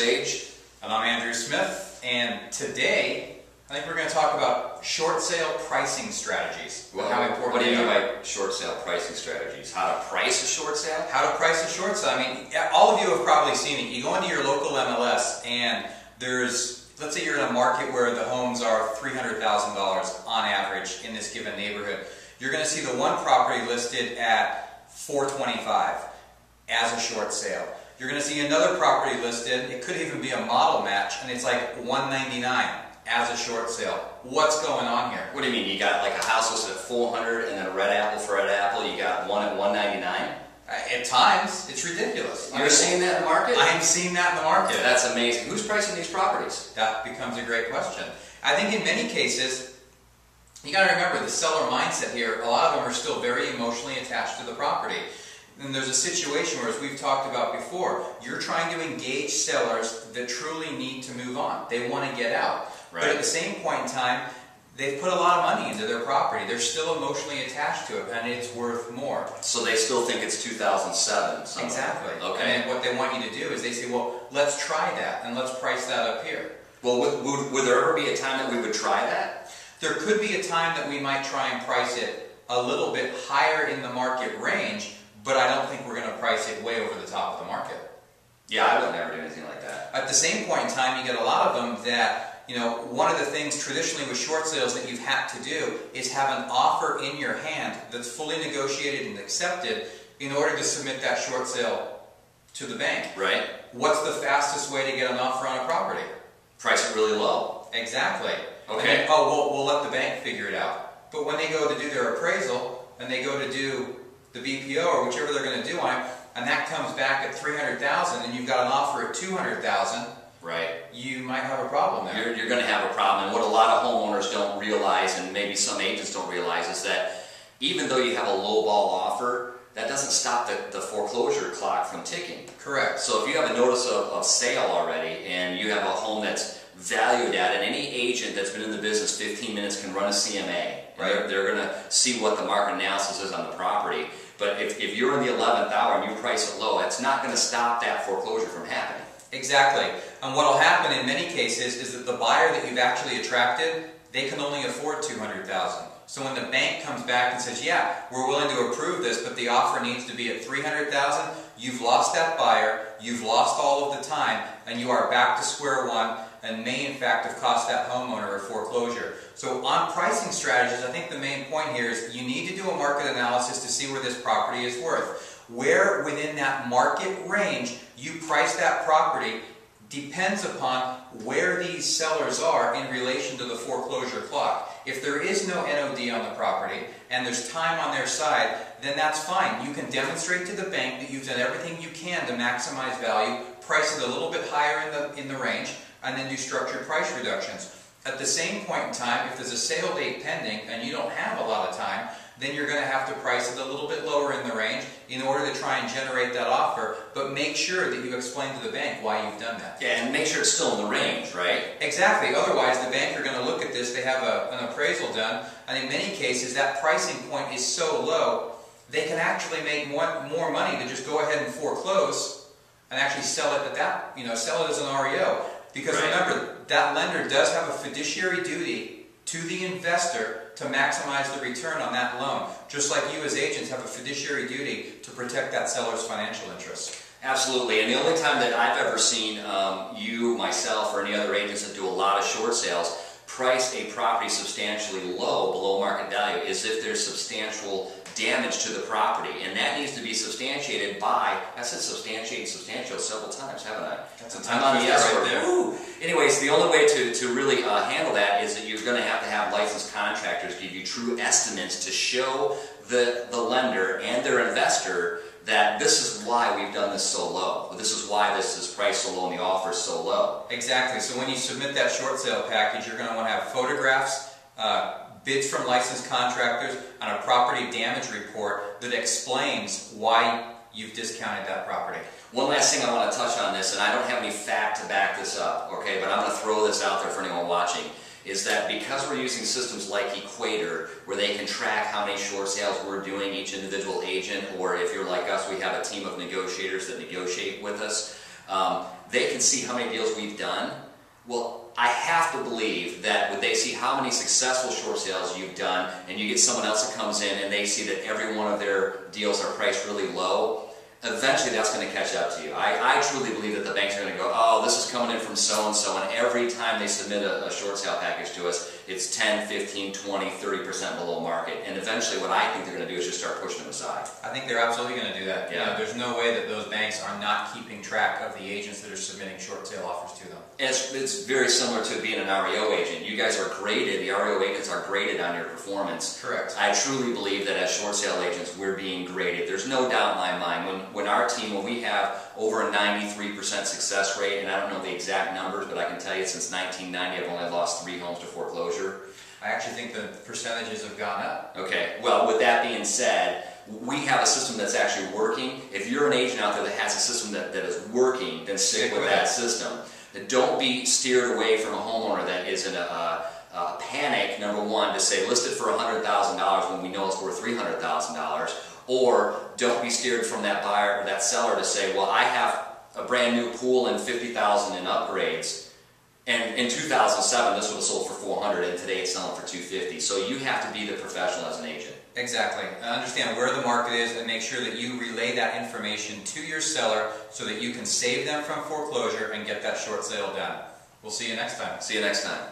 Sage. And I'm Andrew Smith, and today I think we're going to talk about short sale pricing strategies. Well, how important what do you they mean are. by short sale pricing strategies? How to price a short sale? How to price a short sale. I mean, all of you have probably seen it. You go into your local MLS and there's, let's say you're in a market where the homes are $300,000 on average in this given neighborhood. You're going to see the one property listed at $425 as a short sale. You're going to see another property listed, it could even be a model match, and it's like $199 as a short sale. What's going on here? What do you mean? You got like a house listed at $400 and then a red apple for red apple, you got one at $199? At times, it's ridiculous. You're seeing that in the market? I am seeing that in the market. That's amazing. Who's pricing these properties? That becomes a great question. I think in many cases, you got to remember the seller mindset here, a lot of them are still very emotionally attached to the property. And there's a situation where, as we've talked about before, you're trying to engage sellers that truly need to move on. They want to get out. Right. But at the same point in time, they've put a lot of money into their property. They're still emotionally attached to it, and it's worth more. So they still think it's 2007. Somewhere. Exactly. Okay. And what they want you to do is they say, well, let's try that, and let's price that up here. Well, would there ever be a time that we would try that? There could be a time that we might try and price it a little bit higher in the market range, but I don't think we're going to price it way over the top of the market. Yeah, I would never do anything like that. At the same point in time, you get a lot of them that, you know, one of the things traditionally with short sales that you've had to do is have an offer in your hand that's fully negotiated and accepted in order to submit that short sale to the bank. Right. What's the fastest way to get an offer on a property? Price it really low. Exactly. Okay. And then, oh, we'll let the bank figure it out. But when they go to do their appraisal and they go to do the BPO or whichever they're going to do on it, and that comes back at $300,000 and you've got an offer at $200,000, right? You might have a problem there. You're going to have a problem. And what a lot of homeowners don't realize, and maybe some agents don't realize, is that even though you have a low ball offer, that doesn't stop the foreclosure clock from ticking. Correct. So if you have a notice of sale already and you have a home that's valued at, and any agent that's been in the business 15 minutes can run a CMA. Right? They're going to see what the market analysis is on the property. But if you're in the 11th hour and you price it low, it's not going to stop that foreclosure from happening. Exactly. And what will happen in many cases is that the buyer that you've actually attracted, they can only afford $200,000. So when the bank comes back and says, yeah, we're willing to approve this, but the offer needs to be at $300,000, you've lost that buyer, you've lost all of the time, and you are back to square one, and may in fact have cost that homeowner a foreclosure. So on pricing strategies, I think the main point here is you need to do a market analysis to see where this property is worth. Where within that market range you price that property depends upon where these sellers are in relation to the foreclosure clock. If there is no NOD on the property and there's time on their side, then that's fine. You can demonstrate to the bank that you've done everything you can to maximize value, price it a little bit higher in the range, and then do structured price reductions. At the same point in time, if there's a sale date pending and you don't have a lot of time, then you're going to have to price it a little bit lower in the range in order to try and generate that offer, but make sure that you explain to the bank why you've done that. Yeah, and make sure it's still in the range, right? Exactly. Otherwise, the bank are going to look at this, they have an appraisal done, and in many cases, that pricing point is so low, they can actually make more money to just go ahead and foreclose and actually sell it at that, sell it as an REO. Because remember, that lender does have a fiduciary duty to the investor to maximize the return on that loan, just like you as agents have a fiduciary duty to protect that seller's financial interests. Absolutely, and the only time that I've ever seen you, myself, or any other agents that do a lot of short sales price a property substantially low, below market value, is if there's substantial damage to the property, and that needs to be substantiated by, I said substantiate substantial several times, haven't I? That's a I'm on the yes right word. there. Woo. Anyways, the only way to really handle that is that you're going to have licensed contractors give you true estimates to show the lender and their investor that this is why we've done this so low. This is why this is priced so low and the offer is so low. Exactly. So when you submit that short sale package, you're going to want to have photographs, bids from licensed contractors, and a property damage report that explains why you've discounted that property. One last thing I want to touch on this, and I don't have any fact to back this up, okay, but I'm going to throw this out there for anyone watching, is that because we're using systems like Equator, where they can track how many short sales we're doing, each individual agent, or if you're like us, we have a team of negotiators that negotiate with us, They can see how many deals we've done. Well, I have to believe that when they see how many successful short sales you've done, and you get someone else that comes in and they see that every one of their deals are priced really low, eventually that's going to catch up to you. I truly believe that the banks are going to go, oh, this is coming in from so-and-so, and every time they submit a short sale package to us, it's 10, 15, 20, 30% below market. And eventually what I think they're going to do is just start pushing them aside. I think they're absolutely going to do that. Yeah. You know, there's no way that those banks are not keeping track of the agents that are submitting short sale offers to them. It's very similar to being an REO agent. You guys are graded, the REO agents are graded on your performance. Correct. I truly believe that as short sale agents, we're being graded. There's no doubt in my mind. When our team, when we have over a 93% success rate, and I don't know the exact numbers, but I can tell you since 1990 I've only lost 3 homes to foreclosure. I actually think the percentages have gone up. Okay, well, with that being said, we have a system that's actually working. If you're an agent out there that has a system that is working, then stick with that system. Don't be steered away from a homeowner that is in a panic, number one, to say list it for $100,000 when we know it's worth $300,000, or don't be steered from that buyer or that seller to say, well, I have a brand new pool and $50,000 in upgrades, and in 2007 this would have sold for $400, and today it's selling for $250. So you have to be the professional as an agent. Exactly. Understand where the market is and make sure that you relay that information to your seller so that you can save them from foreclosure and get that short sale done. We'll see you next time. See you next time.